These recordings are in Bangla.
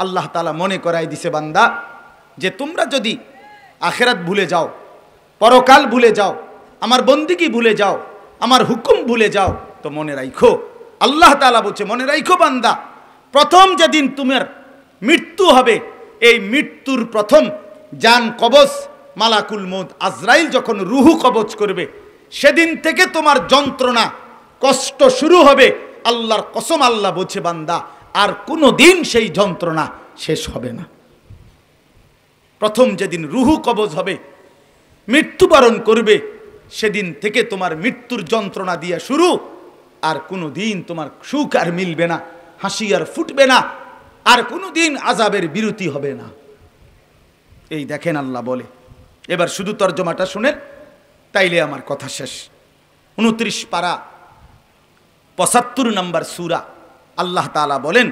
আল্লাহ তাআলা মনে করাই দিছে বান্দা যে তোমরা যদি আখিরাত ভুলে যাও, পরকাল ভুলে যাও, আমার বন্দিগি ভুলে যাও, আমার হুকুম ভুলে যাও, তো মনে রাখো, আল্লাহ তাআলা বলছে মনে রাখো বান্দা, প্রথম যেদিন তোমার মৃত্যু হবে, এই মৃত্যুর প্রথম জান কবজ মালাকুল মউত আজরাইল যখন রুহু কবজ করবে, সেদিন থেকে তোমার যন্ত্রণা কষ্ট শুরু হবে। আল্লাহর কসম, আল্লাহ বলছে বান্দা আর কোনো দিন সেই যন্ত্রণা শেষ হবে না। প্রথম যেদিন রুহু কবজ হবে, মৃত্যুবরণ করবে, সেদিন থেকে তোমার মৃত্যুর যন্ত্রণা দিয়া শুরু, আর কোনো দিন তোমার সুখ আর মিলবে না, হাসি আর ফুটবে না, আর কোনো দিন আযাবের বিরতি হবে না। এই দেখেন আল্লাহ বলে। এবার শুধু তর্জমাটা শুনেন, তাইলে আমার কথা শেষ। 29 পারা 75 নম্বর সূরা, আল্লাহ তাআলা বলেন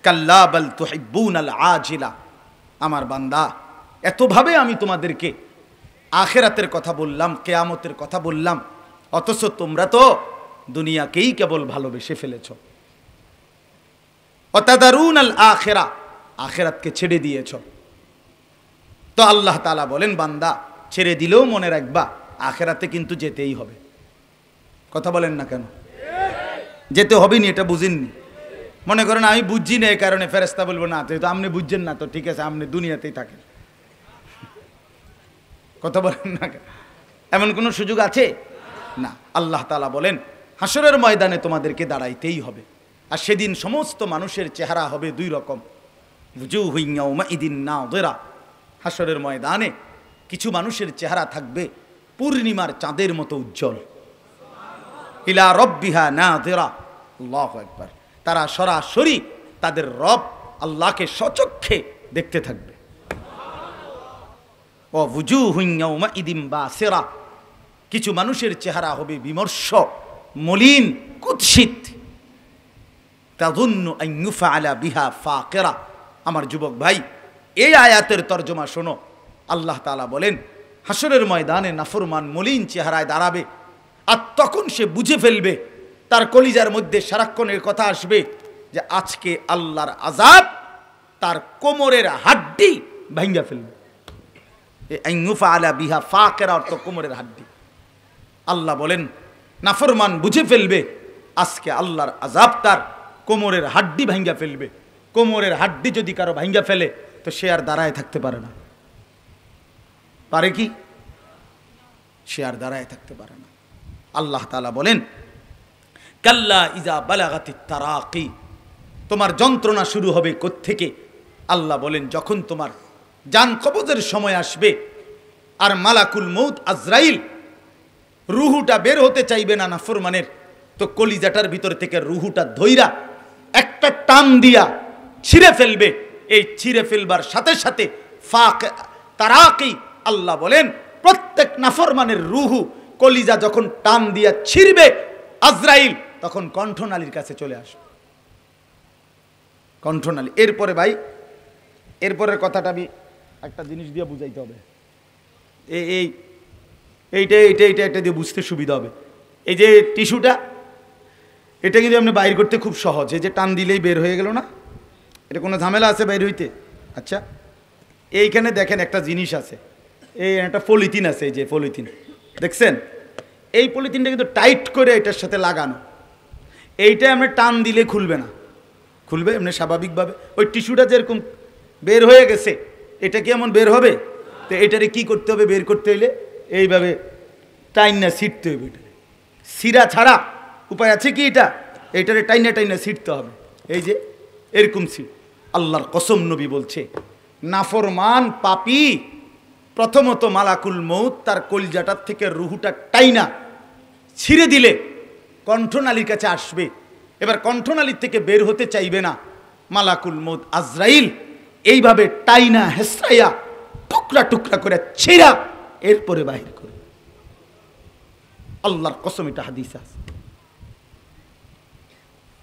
কাল্লা বাল তুহিব্বুনাল আজিলা। আমার বান্দা, এতভাবে আমি তোমাদেরকে আখিরাতের কথা বললাম, কিয়ামতের কথা বললাম, অথচ তোমরা তো দুনিয়াকেই কেবল ভালোবেসে ফেলেছ। ওয়াতাদারুনাল আখিরা, আখিরাতকে ছেড়ে দিয়েছ। তো আল্লাহ তাআলা বলেন বান্দা, ছেড়ে দিলেও মনে রাখবা আখিরাতে কিন্তু যেতেই হবে। কথা বলেন না কেন? যেতে হবে নি, এটা বুঝেননি? মনে করেন আমি বুঝছি না, এই কারণে ফেরেশতা বলবো না, তো আপনি বুঝছেন না, তো ঠিক আছে আপনি দুনিয়াতেই থাকেন। কথা বলেন না, এমন কোনো সুযোগ আছে না। আল্লাহ তাআলা বলেন হাসরের ময়দানে তোমাদেরকে দাঁড়াইতেই হবে, আর সেদিন সমস্ত মানুষের চেহারা হবে দুই রকম। ওয়ুজুহুন ইয়াওমাইদিন নাযিরা, হাসরের ময়দানে কিছু মানুষের চেহারা থাকবে পূর্ণিমার চাঁদের মতো উজ্জ্বল। ইলা রাব্বিহা নাযিরা, আল্লাহু আকবার। তারা সরাসরি তাদের রব আল্লাহকে সচক্ষে দেখতে থাকবে। ওয়ুজুহুন ইয়াওমাইদিন বাসিরা, কিছু মানুষের চেহারা হবে বিমর্ষ, মলিন, কুৎসিত। তাযুন্নু আন ইউফআলা বিহা ফাকিরা। আমার যুবক ভাই, এই আয়াতের তর্জমা শোনো। আল্লাহ তাআলা বলেন হাসরের ময়দানে নাফরমান মলিন চেহারায় দাঁড়াবে, আর তখন সে বুঝে ফেলবে, তার কলিজার মধ্যে সারাক্ষণের কথা আসবে যে আজকে আল্লাহর আযাব তার কোমরের হাড্ডি ভাঙা ফেলবে। আন ইউফআলা বিহা ফাকিরা অর্থ কোমরের হাড্ডি। আল্লাহ বলেন নাফরমান বুঝে ফেলবে আজকে আল্লাহর আযাব তার কোমরের হাড্ডি ভাঙা ফেলবে। কোমরের হাড্ডি যদি কারো ভাঙা ফেলে, তো সে আর দাঁড়ায় থাকতে পারে না। পারে কি? সে আর দাঁড়ায় থাকতে পারে না। আল্লাহ তাআলা বলেন কাল্লা ইজা বালাগাতিত তারাকি, তোমার যন্ত্রণা শুরু হবে কোত্থেকে? আল্লাহ বলেন যখন তোমার জান কবজের সময় আসবে, আর মালাকুল মউত আজরাইল রুহুটা বের হতে চাইবে না নাফরমানের, তো কলিজাটার ভিতর থেকে রুহুটা ধইরা একটা টান দিয়া ছিঁড়ে ফেলবে। এই ছিঁড়ে ফেলবার সাথে সাথে তারাকি, আল্লাহ বলেন প্রত্যেক নাফরমানের রুহু কলিজা যখন টান দিয়া ছিঁড়বে আজরাইল, তখন কণ্ঠনালীর কাছে চলে আসবে। কণ্ঠনালী। এরপরে ভাই, এরপরের কথাটা আমি একটা জিনিস দিয়ে বুঝাইতে হবে। এইটা দিয়ে বুঝতে সুবিধা হবে। এই যে টিস্যুটা, এটা কিন্তু আপনি বাইর করতে খুব সহজ। এই যে টান দিলেই বের হয়ে গেল না, এটা কোনো ঝামেলা আছে বাইর হইতে? আচ্ছা, এইখানে দেখেন একটা জিনিস আছে, এই একটা পলিথিন আছে, এই যে পলিথিন দেখছেন, এই পলিথিনটা কিন্তু টাইট করে এটার সাথে লাগানো। এইটা আপনি টান দিলে খুলবে না, খুলবে এমনি স্বাভাবিকভাবে। ওই টিস্যুটা যেরকম বের হয়ে গেছে, এটা কি এমন বের হবে? তো এটারে কি করতে হবে? বের করতে হইলে এইভাবে টাইনা ছিটতে হবে। এটা সিরা ছাড়া উপায় আছে কি? এইটারে টাইনা টাইনা ছিটতে হবে। এই যে এরকম ছিট। আল্লাহর কসম, নবী বলছে নাফরমান পাপী প্রথমত মালাকুল মউত তার কলজাটার থেকে রুহুটা টাইনা ছিঁড়ে দিলে কণ্ঠনালীর কাছে আসবে। এবার কণ্ঠনালীর থেকে বের হতে চাইবে না, মালাকুল মউত আজরাইল এইভাবে টাইনা হেসরাইয়া টুকরা টুকরা করে ছিঁড়া এরপরে বাহির করে। আল্লাহর কসম, এটা হাদিসে আছে।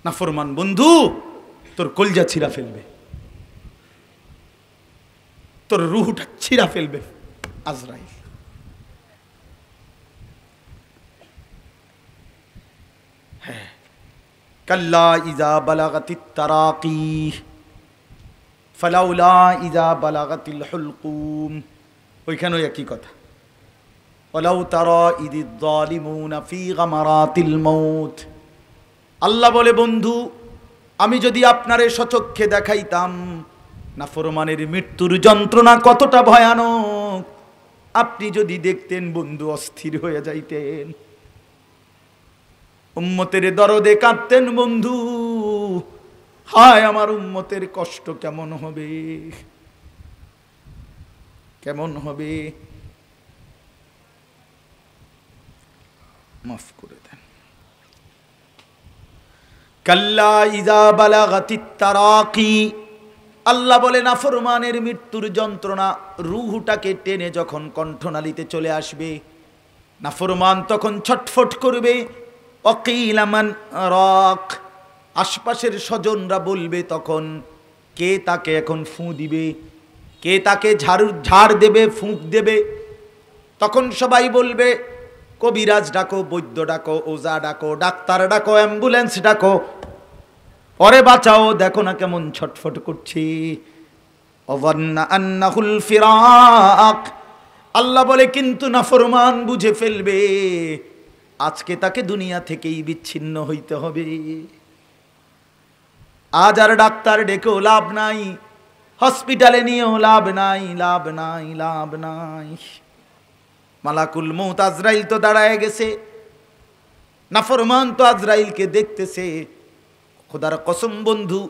নাফরমান বন্ধু তোর কলজা ছিঁড়া ফেলবে, তোর রুহুটা ছিঁড়া ফেলবে আজরাইল। হ্যাঁ, কাল্লা ইজা বালাগাতিত তারাকি ফালাউলা ইযা বালাগাতিল হুলকুম, ওইখানেও একই কথা। ওয়ালাউ তারা ইদিয যালিমুনা ফি গামারাতিল মাউত। আল্লাহ বলে, বন্ধু আমি যদি আপনারে সচক্ষে দেখাইতাম নাফরমানের মৃত্যুর যন্ত্রণা কতটা ভয়ানক, আপনি যদি দেখতেন বন্ধু অস্থির হয়ে যাইতেন, উম্মতের দরদে কাঁদতেন বন্ধু, হায় আমার উম্মতের কষ্ট কেমন হবে, কেমন হবে। মাফ করে দেন। কাল্লা ইযা বালাগাতিত তারাকি, আল্লাহ বলে নাফরমানের মৃত্যুর যন্ত্রণা রূহটাকে টেনে যখন কণ্ঠনালীতে চলে আসবে, নাফরমান তখন ছটফট করবে। অকিলা মান রাক, আশপাশের স্বজনরা বলবে তখন, কে তাকে এখন ফুঁ দিবে, কে তাকে ঝাড় দেবে, ফুঁক দেবে। তখন সবাই বলবে, কবিরাজ ডাকো, বৈদ্য ডাকো, ওজা ডাকো, ডাক্তার ডাকো, অ্যাম্বুলেন্স ডাকো, ওরে বাঁচাও, দেখো না কেমন ছটফট করছি। ওয়ান্না আন্নাহুল ফিরাক, আল্লাহ বলে কিন্তু নাফরমান বুঝে ফেলবে আজকে তাকে দুনিয়া থেকেই বিচ্ছিন্ন হইতে হবে। আজ আর ডাক্তার ডেকেও লাভ নাই, হসপিটালে নিয়েও লাভ নাই, লাভ নাই, লাভ নাই। মালাকুল মউত আজরাইল তো দাঁড়ায় গেছে, নাফরমান তো আজরাইলকে দেখতেছে। খোদার কসম বন্ধু,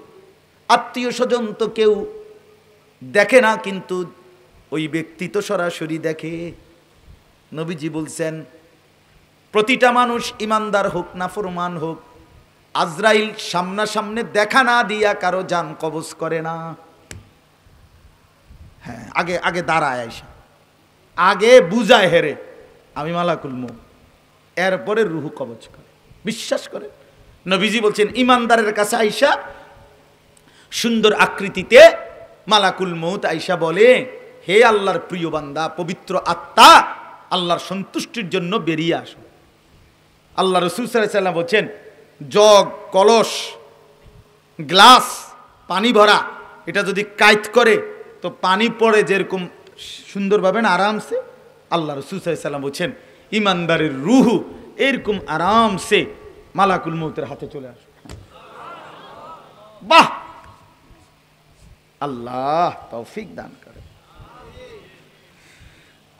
আত্মীয় স্বজন তো কেউ দেখে না, কিন্তু ওই ব্যক্তি তো সরাসরি দেখে। নবীজি বলছেন, প্রতিটা মানুষ ইমানদার হোক নাফরমান হোক, আজরাইল সামনাসামনে দেখা না দিয়া কারো জান কবজ করে না। হ্যাঁ, আগে আগে দাঁড়ায় আইসা, আগে বুঝায় হেরে আমি মালাকুল মউত, এরপরে রুহ কবজ করে। বিশ্বাস করে নবীজি বলছেন, ইমানদারের কাছে আইসা সুন্দর আকৃতিতে মালাকুল মউত আইসা বলে, হে আল্লাহর প্রিয় বান্দা, পবিত্র আত্মা, আল্লাহর সন্তুষ্টির জন্য বেরিয়ে আসো। আল্লাহ রাসূল সাল্লাল্লাহু আলাইহি ওয়াসাল্লাম বলছেন, জগ, কলস, গ্লাস পানি ভরা, এটা যদি কাইত করে তো পানি পড়ে যেরকম সুন্দরভাবে না আরামসে, আল্লাহ রাসূল সাল্লাল্লাহু আলাইহি ওয়াসাল্লাম বলছেন ইমানদারের রূহ এরকম আরামসে মালাকুল মউতের হাতে চলে আসে। বাহ, আল্লাহ তৌফিক দান করে।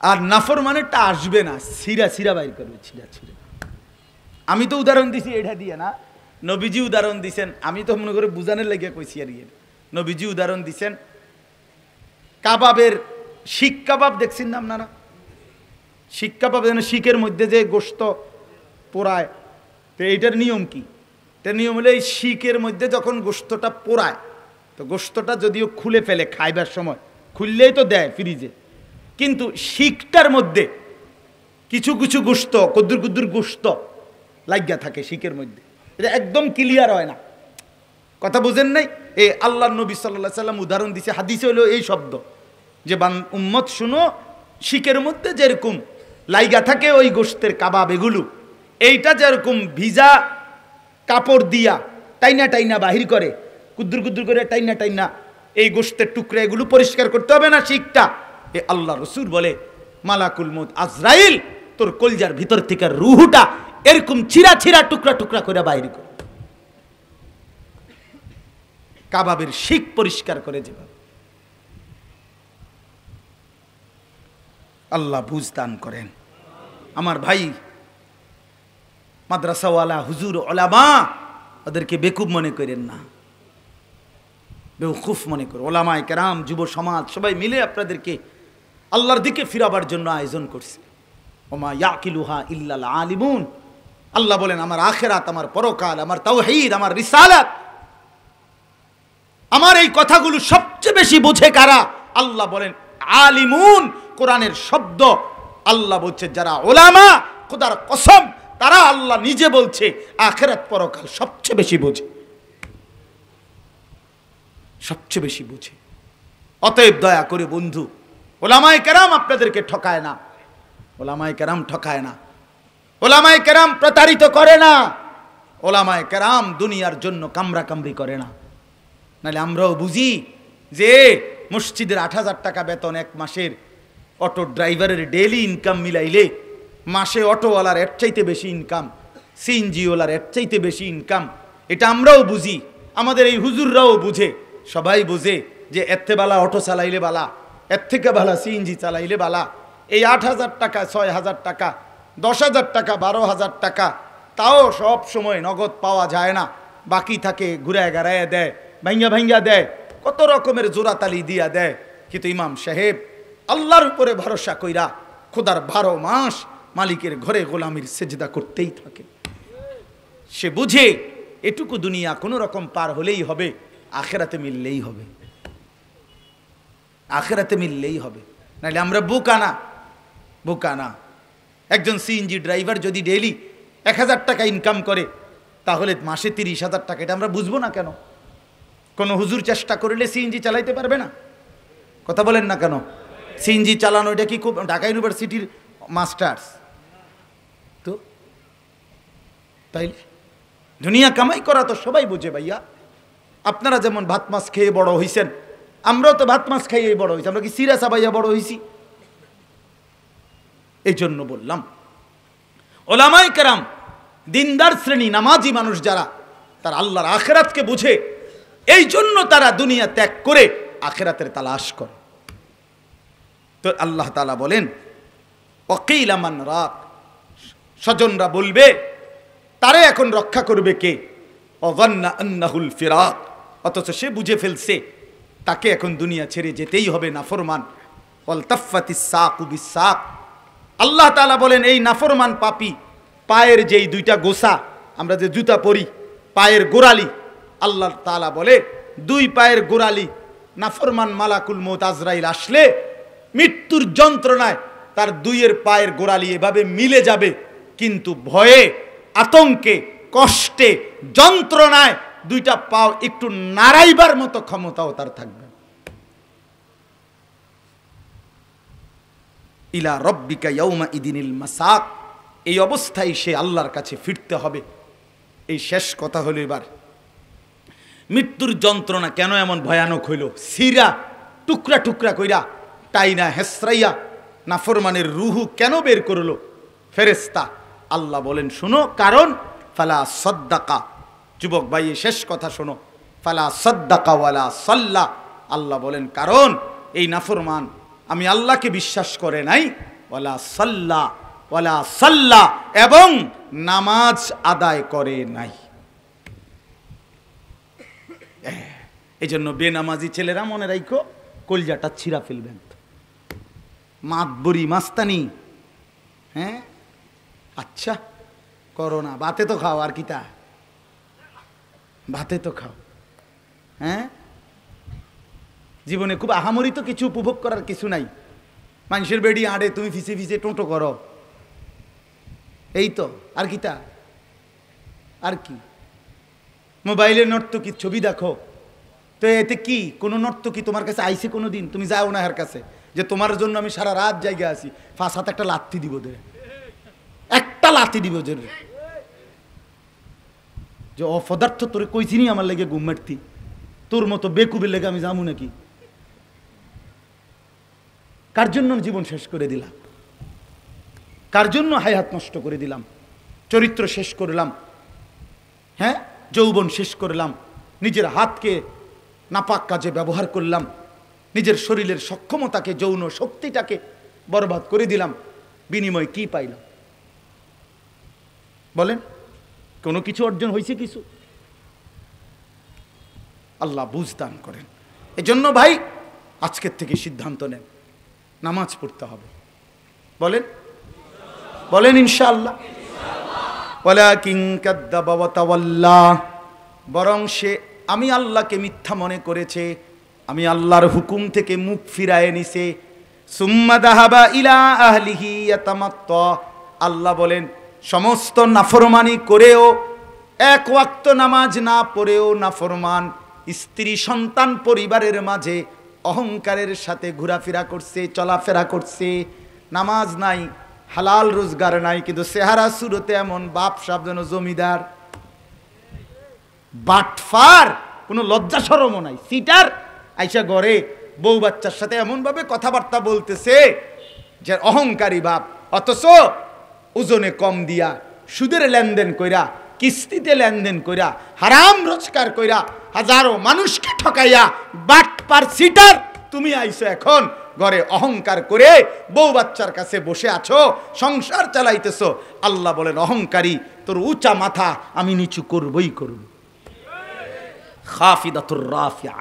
আর নাফরমানেরটা আসবে না, ছিঁড়া ছিঁড়া বাইর করবে, ছিঁড়া ছিঁড়া। আমি তো উদাহরণ দিছি এটা দিয়ে না, নবীজি উদাহরণ দিছেন, আমি তো মনে করে বুঝানোর লাগিয়া কইছি আর ইয়ে। নবীজি উদাহরণ দিছেন কাবাবের, শিক কাবাব দেখছেন না আপনারা? শিক কাবাব যেন শিকের মধ্যে যে গোশত পোড়ায়, তো এইটার নিয়ম কি? এটার নিয়ম হলো এই শিকের মধ্যে যখন গোশতটা পোড়ায়, তো গোশতটা যদিও খুলে ফেলে খাইবার সময়, খুললেই তো দেয় ফ্রিজে, কিন্তু শিকটার মধ্যে কিছু কিছু গোশত, কদ্দুর কুদ্দুর গোশত লাগিয়া থাকে শিকের মধ্যে, এটা একদম ক্লিয়ার হয় না। কথা বুঝেন নাই? এই আল্লাহ নবী সাল্লাল্লাহু আলাইহি সাল্লাম উদাহরণ দিছে, হাদিসে হলো এই শব্দ যে উম্মত শুনো, শিকের মধ্যে যেরকম লাইগা থাকে ওই গোশতের কাবাব এগুলো, এইটা যেরকম ভিজা কাপড় দিয়া টাইনা টাইনা বাহির করে, কুদ্দুর কুদ্দুর করে টাইনা টাইনা এই গোশতের টুকরা এগুলো পরিষ্কার করতে হবে না শিকটা। এ আল্লাহ রাসূল বলে, মালাকুল মউত আজরাইল তোর কলজার ভিতর থেকে রূহটা এরকম ছিঁড়া ছিঁড়া টুকরা টুকরা করে বাহির করে, কাবাবের শিক পরিষ্কার করে যেভাবে। আল্লাহ বুঝ দান করেন। আমার ভাই মাদ্রাসাওয়ালা হুজুর ওলামা, ওদেরকে বেকুব মনে করেন না, বেওকুফ মনে করে। ওলামায়ে কেরাম, যুব সমাজ সবাই মিলে আপনাদেরকে আল্লাহর দিকে ফিরাবার জন্য আয়োজন করছে। ওমা ইয়াকিলুহা ইল্লাল আলিমুন। আল্লাহ বলেন, আমার আখিরাত, আমার পরকাল, আমার তাওহীদ, আমার রিসালাত, আমার এই কথাগুলো সবচেয়ে বেশি বোঝে কারা? আল্লাহ বলেন আলিমুন, কোরআনের শব্দ। আল্লাহ বলছে যারা ওলামা, খোদার কসম, তারা আল্লাহ নিজে বলছে আখিরাত পরকাল সবচেয়ে বেশি বোঝে, সবচেয়ে বেশি বোঝে। অতএব দয়া করে বন্ধু, ওলামায়ে কেরাম আপনাদেরকে ঠকায় না, ওলামায়ে কেরাম ঠকায় না, ওলামায়ে কেরাম প্রতারিত করে না, ওলামায়ে কেরাম দুনিয়ার জন্য কামড়া কামড়ি করে না। নাহলে আমরাও বুঝি যে মসজিদের 8,000 টাকা বেতন এক মাসের, অটো ড্রাইভারের ডেইলি ইনকাম মিলাইলে মাসে অটোওয়ালার এর চাইতে বেশি ইনকাম, সিএনজিওয়ালার এর চাইতে বেশি ইনকাম। এটা আমরাও বুঝি, আমাদের এই হুজুররাও বুঝে, সবাই বুঝে যে এর থেকে বালা অটো চালাইলে বালা, এর থেকে বালা সিএনজি চালাইলে বালা। এই 8,000 টাকা, 6,000 টাকা, 10,000 টাকা, 12,000 টাকা, তাও সব সময় নগদ পাওয়া যায় না, বাকি থাকে ঘুরায় গাড়ায় দেয়, ভাঙ্গা ভাঙ্গা দেয়, কত রকমের জোরাতালি দিয়া দেয়। কিন্তু ইমাম সাহেব আল্লাহর উপরে ভরসা কইরা খোদার 12 মাস মালিকের ঘরে গোলামির সেজদা করতেই থাকে। সে বুঝে এটুকু দুনিয়া কোনো রকম পার হলেই হবে, আখেরাতে মিললেই হবে, আখেরাতে মিললেই হবে। নাহলে আমরা বোকানা, বোকানা। একজন সিএনজি ড্রাইভার যদি ডেইলি 1,000 টাকা ইনকাম করে, তাহলে মাসে 30,000 টাকা, এটা আমরা বুঝবো না কেন? কোনো হুজুর চেষ্টা করলে সিএনজি চালাইতে পারবে না? কথা বলেন না কেন? সিএনজি চালানো এটা কি খুব ঢাকা ইউনিভার্সিটির মাস্টার্স? তো তাইলে দুনিয়া কামাই করা তো সবাই বুঝে ভাইয়া। আপনারা যেমন ভাত মাছ খেয়ে বড় হইছেন, আমরাও তো ভাত মাছ খাইয়েই বড় হয়েছি। আমরা কি সিরা সাবাইয়া বড় হয়েছি? এই জন্য বললাম ওলামায়ে কেরাম, দিনদার শ্রেণী, নামাজি মানুষ যারা, তারা আল্লাহর আখেরাতকে বুঝে, এই জন্য তারা দুনিয়া ত্যাগ করে আখেরাতের তালাশ করে। তো আল্লাহ তাআলা বলেন ওয়াকিলা মান রাক, স্বজনরা বলবে তারে এখন রক্ষা করবে কে? ওয়াযান্না আন্নাহুল ফিরাক, অথচ সে বুঝে ফেলছে তাকে এখন দুনিয়া ছেড়ে যেতেই হবে, নাফরমান। ওয়ালতাফাতিস সাকু বিসাক, আল্লাহ তাআলা বলেন এই নাফরমান পাপী পায়ের যেই 2টা গোছা, আমরা যে জুতা পরি, পায়ের গোড়ালি, আল্লাহ তাআলা বলে 2 পায়ের গোড়ালি নাফরমান মালাকুল মউত আজরাইল আসলে মৃত্যুর যন্ত্রণায় তার 2 পায়ের গোড়ালি এভাবে মিলে যাবে, কিন্তু ভয়ে, আতঙ্কে, কষ্টে, যন্ত্রণায় 2টা পাও একটু নাড়াইবার মতো ক্ষমতাও তার থাকবে। ইলা রব্বিকা ইয়াউমা ইদিনিল মাসাক, এই অবস্থায় সে আল্লাহর কাছে ফিরতে হবে। এই শেষ কথা হলো, এবার মৃত্যুর যন্ত্রণা কেন এমন ভয়ানক হইল? সিরা টুকরা টুকরা কইরা টাইনা হেসরাইয়া নাফরমানের রুহু কেন বের করলো ফেরেশতা? আল্লাহ বলেন শোনো, কারণ ফালা সাদ্দাকা, যুবক ভাই শেষ কথা শোনো, ফালা সাদ্দাকা ওয়ালা সাল্লা, আল্লাহ বলেন কারণ এই নাফরমান আমি আল্লাহকে বিশ্বাস করে নাই, ওয়ালা সাল্লা, ওয়ালা সাল্লা, এবং নামাজ আদায় করে নাই। এই জন্য বেনামাজি ছেলেরা মনে রাখো, কলজাটা ছিঁড়া ফেলবেন। মাতবরি মাস্তানি, হ্যাঁ আচ্ছা করো না, ভাতে তো খাও, আর কিতা ভাতে তো খাও। হ্যাঁ, জীবনে খুব আহামরি তো কিছু উপভোগ করার কিছু নাই। মানুষের বেড়ি আড়ে, তুমি ফিসে ফিসে টোটো করো, এই তো, আর কিতা, আর কি? মোবাইলে নর্তকীর ছবি দেখো, তো এতে কি কোনো নর্তকী তোমার কাছে আইসে কোনো দিন? তুমি যাও না এর কাছে যে তোমার জন্য আমি সারা রাত জায়গা আছি, ফাঁস হাতে একটা লাথি দিব, একটা লাথি দিব যে অপদার্থ, তোরে কইছিনি আমার লেগে ঘুম মারতি, তোর মতো বেকুবের লেগে আমি যাবো নাকি? কার জন্য জীবন শেষ করে দিলাম? কার জন্য হায়াত নষ্ট করে দিলাম? চরিত্র শেষ করলাম, হ্যাঁ, যৌবন শেষ করলাম, নিজের হাতকে নাপাক কাজে ব্যবহার করলাম, নিজের শরীরের সক্ষমতাকে, যৌন শক্তিটাকে বরবাদ করে দিলাম। বিনিময়ে কি পাইলাম বলেন? কোনো কিছু অর্জন হয়েছে? কিছু? আল্লাহ বুঝদান করেন। এজন্য ভাই আজকের থেকে সিদ্ধান্ত নেন, নামাজ পড়তে হবে। বলেন বলেন ইনশাআল্লাহ। ওয়ালাকিন কাযযাবা ওয়া তাওয়াল্লা, বরং সে আমি আল্লাহকে মিথ্যা মনে করেছে, আমি আল্লাহর হুকুম থেকে মুখ ফিরায় নিছে। সুম্মা যাহাবা ইলা আহলিহি ইয়াতামাত্তা, আল্লাহ বলেন সমস্ত নাফরমানি করেও, এক ওয়াক্ত নামাজ না পড়েও নাফরমান, স্ত্রী সন্তান পরিবারের মাঝে অহংকারের সাথে ঘোরাফেরা করছে, চলাফেরা করছে, নামাজ নাই, হালাল রোজগার নাই, কিন্তু চেহারা সুরতে এমন বাপ সাহেব যেন জমিদার, বাটফার, কোনো লজ্জা শরমও নাই, সিটার, আইসা ঘরে বউ বাচ্চার সাথে এমনভাবে কথাবার্তা বলতেছে যে অহংকারী বাপ, অথচ ওজনে কম দিয়া, সুদের লেনদেন কইরা, কিস্তিতে লেনদেন কইরা, হারাম রোজগার কইরা, হাজারো মানুষকে ঠকাইয়া বাটপার সিটার তুমি আইছো এখন ঘরে অহংকার করে বউ বাচ্চার কাছে বসে আছো, সংসার চালাইতেছো। আল্লাহ বলেন অহংকারী, তোর উঁচা মাথা আমি নিচু করবই করব। খাফিদাতুর রাফিআ,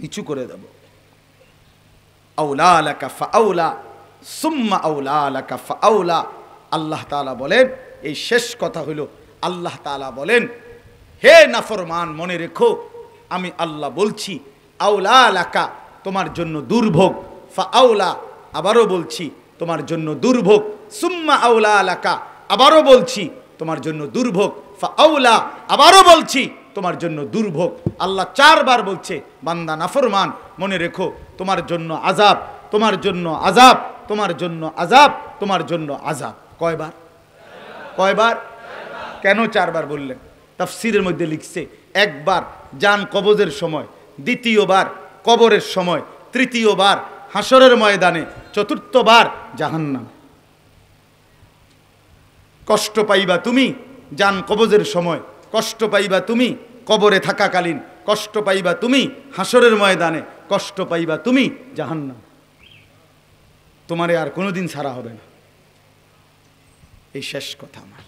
নিচু করে দেব। আউলা লাকা ফাআউলা সুম্মা আউলা লাকা ফাআউলা। আল্লাহ তাআলা বলেন, এই শেষ কথা হলো, আল্লাহ তাআলা বলেন, হে নাফরমান মনে রেখো আমি আল্লাহ বলছি, আউলা লাকা তোমার জন্য দুর্ভোগ, ফাআউলা আবারও বলছি তোমার জন্য দুর্ভোগ, সুম্মা আউলা লাকা আবারও বলছি তোমার জন্য দুর্ভোগ, ফাআউলা আবারও বলছি তোমার জন্য দুর্ভোগ। আল্লাহ 4 বার বলছে বান্দা নাফরমান মনে রেখো তোমার জন্য আযাব, তোমার জন্য আযাব, তোমার জন্য আযাব, তোমার জন্য আযাব। কয়বার? কয়বার? কেন 4 বার বললেন? তাফসীরের মধ্যে লিখছে, একবার জান কবজের সময়, দ্বিতীয়বার কবরের সময়, তৃতীয়বার হাসরের ময়দানে, চতুর্থবার জাহান্নাম। কষ্ট পাইবা তুমি জান কবজের সময়, কষ্ট পাইবা তুমি কবরে থাকাকালীন, কষ্ট পাইবা তুমি হাসরের ময়দানে, কষ্ট পাইবা তুমি জাহান্নাম। তোমারে আর কোনোদিন ছাড়া হবে না। এই শেষ কথা আমার।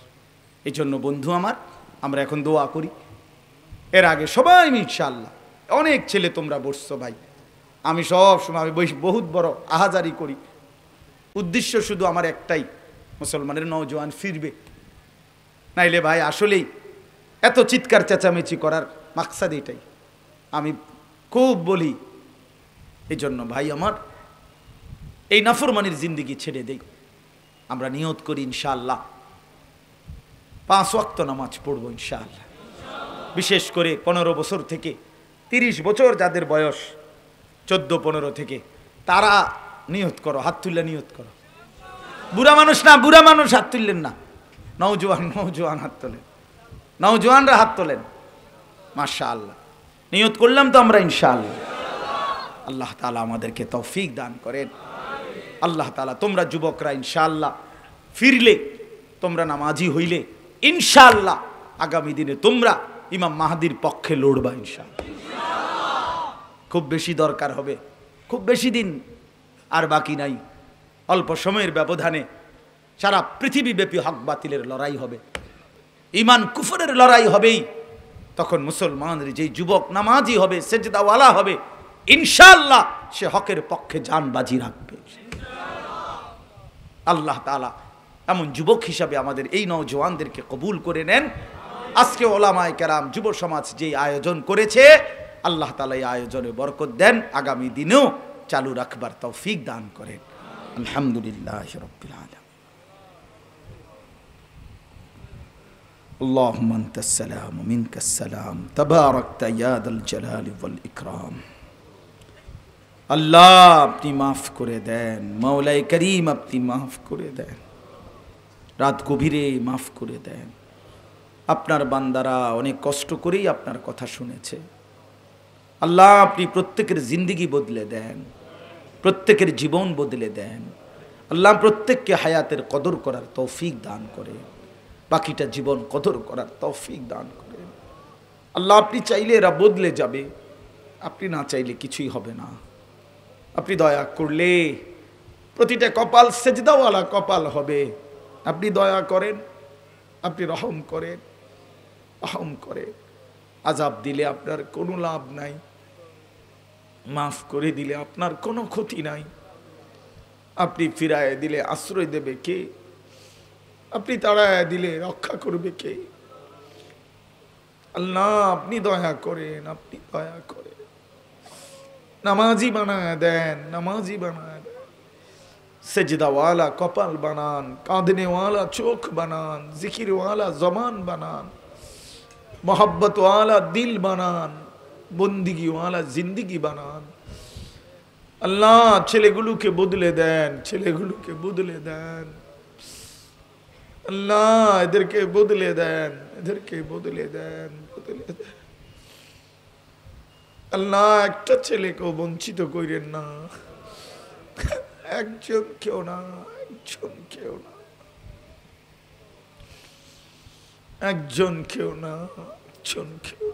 এই জন্য বন্ধু আমার, আমরা এখন দোয়া করি। এর আগে সবাই ইনশাআল্লাহ, অনেক ছেলে তোমরা বসছো ভাই, আমি সব সময় আমি বহুত বড় আহাজারি করি, উদ্দেশ্য শুধু আমার একটাই, মুসলমানের নওজোয়ান ফিরবে। নাইলে ভাই আসলেই এত চিৎকার চেঁচামেচি করার মাকসাদ এটাই, আমি খুব বলি। এই জন্য ভাই আমার, এই নাফরমানির জিন্দেগি ছেড়ে দেই। আমরা নিয়ত করি ইনশাআল্লাহ 5 ওয়াক্ত নামাজ পড়বো ইনশাআল্লাহ। বিশেষ করে 15 বছর থেকে 30 বছর যাদের বয়স, 14-15 থেকে, তারা নিয়ত করো, হাত তুললে নিয়ত করো। বুড়া মানুষ না, বুড়া মানুষ হাত তুললেন না, নওজোয়ান নওজোয়ান হাত তোলেন, নওজোয়ানরা হাত তোলেন। মাশাআল্লাহ, নিয়ত করলাম তো আমরা ইনশাআল্লাহ। আল্লাহ তাআলা আমাদেরকে তৌফিক দান করেন। আল্লাহ তাআলা, তোমরা যুবকরা ইনশাআল্লাহ ফিরলে, তোমরা নামাজি হইলে ইনশাআল্লাহ আগামী দিনে তোমরা ইমাম মাহদির পক্ষে লড়বা ইনশাআল্লাহ। খুব বেশি দরকার হবে, খুব বেশি দিন আর বাকি নাই, অল্প সময়ের ব্যবধানে সারা পৃথিবীব্যাপী হক বাতিলের লড়াই হবে, ইমান কুফরের লড়াই হবেই। তখন মুসলমানের যেই যুবক নামাজি হবে, সেজদাওয়ালা হবে, ইনশাআল্লাহ সে হকের পক্ষে জান বাজি রাখবে। আল্লাহ তাআলা এমন যুবক হিসাবে আমাদের এই নওজোয়ানদেরকে কবুল করে নেন। আজকে ওলামায়ে কেরাম, যুব সমাজ যে আয়োজন করেছে, আল্লাহ তাআলা এই আয়োজনে বরকত দেন, আগামী দিনেও চালু রাখবার তৌফিক দান করেন। আলহামদুলিল্লাহি রাব্বিল আলামিন। اللهم أنت السلام ومنك السلام تباركت يا ذا الجلال والإكرام। আল্লাহ আপনি মাফ করে দেন, মাওলাই করিম আপনি মাফ করে দেন, রাত গভীরে মাফ করে দেন। আপনার বান্দারা অনেক কষ্ট করেই আপনার কথা শুনেছে। আল্লাহ আপনি প্রত্যেকের জিন্দেগি বদলে দেন, প্রত্যেকের জীবন বদলে দেন। আল্লাহ প্রত্যেককে হায়াতের কদর করার তৌফিক দান করে, বাকিটা জীবন কদর করার তৌফিক দান করেন। আল্লাহ আপনি চাইলে এরা বদলে যাবে, আপনি না চাইলে কিছুই হবে না। আপনি দয়া করলে প্রতিটা কপাল সেজদাওয়ালা কপাল হবে। আপনি দয়া করেন, আপনি রহম করেন, রহম করে। আযাব দিলে আপনার কোনো লাভ নাই, মাফ করে দিলে আপনার কোনো ক্ষতি নাই। আপনি ফিরায় দিলে আশ্রয় দেবে কে? আপনি তাড়ায় দিলে রক্ষা করবে কে? আল্লাহ আপনি দয়া করেন, আপনি দয়া করেন। নামাজি বানায় দেন, নামাজি বানায় দেন। সেজদাওয়ালা কপাল বানান, কাঁদনেওয়ালা চোখ বানান, জিকিরওয়ালা জবান বানান, মোহাব্বতওয়ালা দিল বানান, বন্দিগিওয়ালা জিন্দিগি বানান। আল্লাহ ছেলেগুলোকে বদলে দেন, ছেলেগুলোকে বদলে দেন। আল্লাহ এদেরকে বদলে দেন, এদেরকে বদলে দেন, বদলে দেন। আল্লাহ একটা ছেলেকেও বঞ্চিত করেন না, একজন কেউ না, একজন কেউ না, একজন কেউ না, একজন কেউ।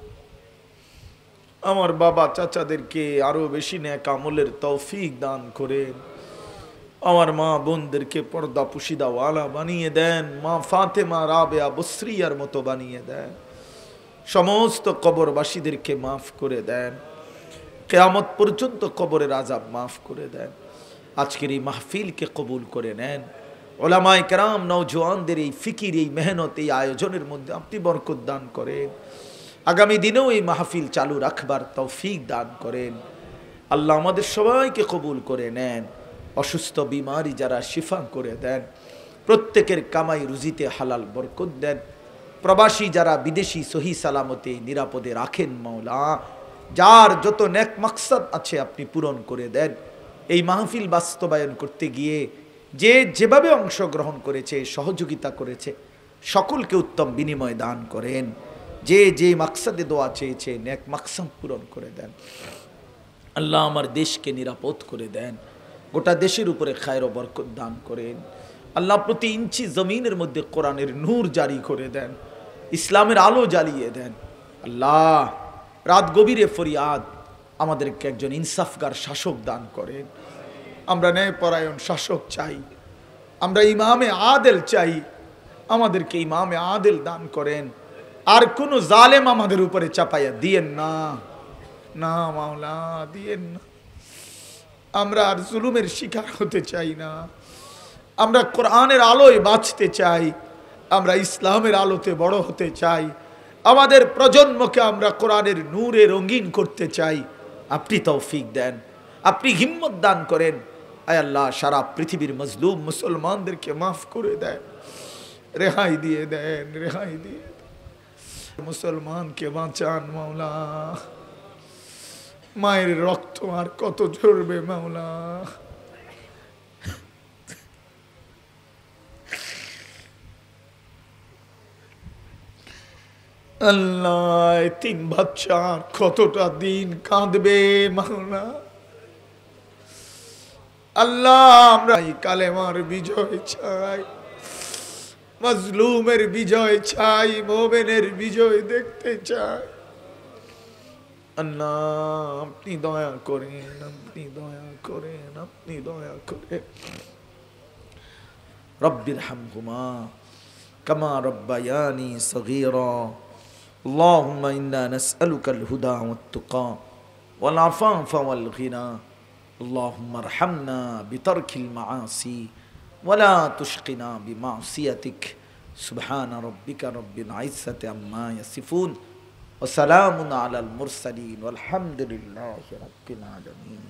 আমার বাবা চাচাদেরকে আরো বেশি নেক আমলের তৌফিক দান করেন। আমার মা বোনদেরকে পর্দা পুশিদাওয়ালা বানিয়ে দেন। মা ফাতেমা রাবেয়া বসরিয়ার মতো বানিয়ে দেন। সমস্ত কবরবাসীদেরকে মাফ করে দেন। কিয়ামত পর্যন্ত কবরের আযাব মাফ করে দেন। আজকের এই মাহফিলকে কবুল করে নেন। ওলামায়ে কেরাম নওজোয়ানদের এই ফিকির, এই মেহনত, এই আয়োজনের মধ্যে আপনি বরকত দান করেন। আগামী দিনেও এই মাহফিল চালু রাখবার তৌফিক দান করেন। আল্লাহ আমাদের সবাইকে কবুল করে নেন। অসুস্থ বিমারি যারা শিফা করে দেন। প্রত্যেকের কামাই রুজিতে হালাল বরকত দেন। প্রবাসী যারা বিদেশি সহি সালামতে নিরাপদে রাখেন মাওলা। যার যত নেক মাকসাদ আছে আপনি পূরণ করে দেন। এই মাহফিল বাস্তবায়ন করতে গিয়ে যে যেভাবে অংশগ্রহণ করেছে, সহযোগিতা করেছে, সকলকে উত্তম বিনিময় দান করেন। যে যে মাকসাদে দোয়া চেয়েছে নেক মাকসাদ পূরণ করে দেন। আল্লাহ আমার দেশকে নিরাপদ করে দেন। গোটা দেশের উপরে খায়ের ও বরকত দান করেন। আল্লাহ প্রতি ইঞ্চি জমিনের মধ্যে কোরআনের নূর জারি করে দেন। ইসলামের আলো জ্বালিয়ে দেন। আল্লাহ রাত গভীরে ফরিয়াদ, আমাদেরকে একজন ইনসাফগার শাসক দান করেন। আমরা ন্যায়পরায়ণ শাসক চাই। আমরা ইমামে আদেল চাই। আমাদেরকে ইমামে আদেল দান করেন। আর কোন জালেম আমাদের উপরে চাপাইয়া দিয়েন না, না মাওলা দিয়েন না। আমরা আর জুলুমের শিকার হতে চাই না। আমরা কোরআনের আলোয় বাঁচতে চাই। আমরা ইসলামের আলোতে বড় হতে চাই। আমাদের প্রজন্মকে আমরা কোরআনের নূরে রঙিন করতে চাই। আপনি তৌফিক দেন, আপনি হিম্মত দান করেন। আয় আল্লাহ সারা পৃথিবীর মজলুম মুসলমানদেরকে মাফ করে দেন, রেহাই দিয়ে দেন, রেহাই দিয়ে মুসলমানকে বাঁচান মাওলা। মায়ের রক্ত আর কত ঝরবে মাওলা। আল্লাহ তিন বাচ্চা কতটা দিন কাঁদবে মাওলা। আল্লাহ আমরা কালেমার বিজয় চাই, মাজলুমের বিজয় চাই, মোমেনের বিজয় দেখতে চাই। আল্লাহ আপনি দয়া করেন, আপনি দয়া করেন, আপনি দয়া করেন। রব্বির হামহুমা কামা রব্বায়ানি সগীরা। আল্লাহুম্মা ইন্না নাসআলুকাল হুদা ওয়াত তুকা ওয়াল আফাফা ওয়াল গিনা। আল্লাহুম্মা আরহামনা বিতারকিল মাআসি ওয়ালা তুশকিনা বিমাসিয়াতিক। সুবহানা রাব্বিকা রাব্বিল ইজ্জাতি আম্মা ইয়াসিফুন ওয়া সালামুন আলাল মুরসালিন ওয়ালহামদুলিল্লাহি রাব্বিল আলামিন।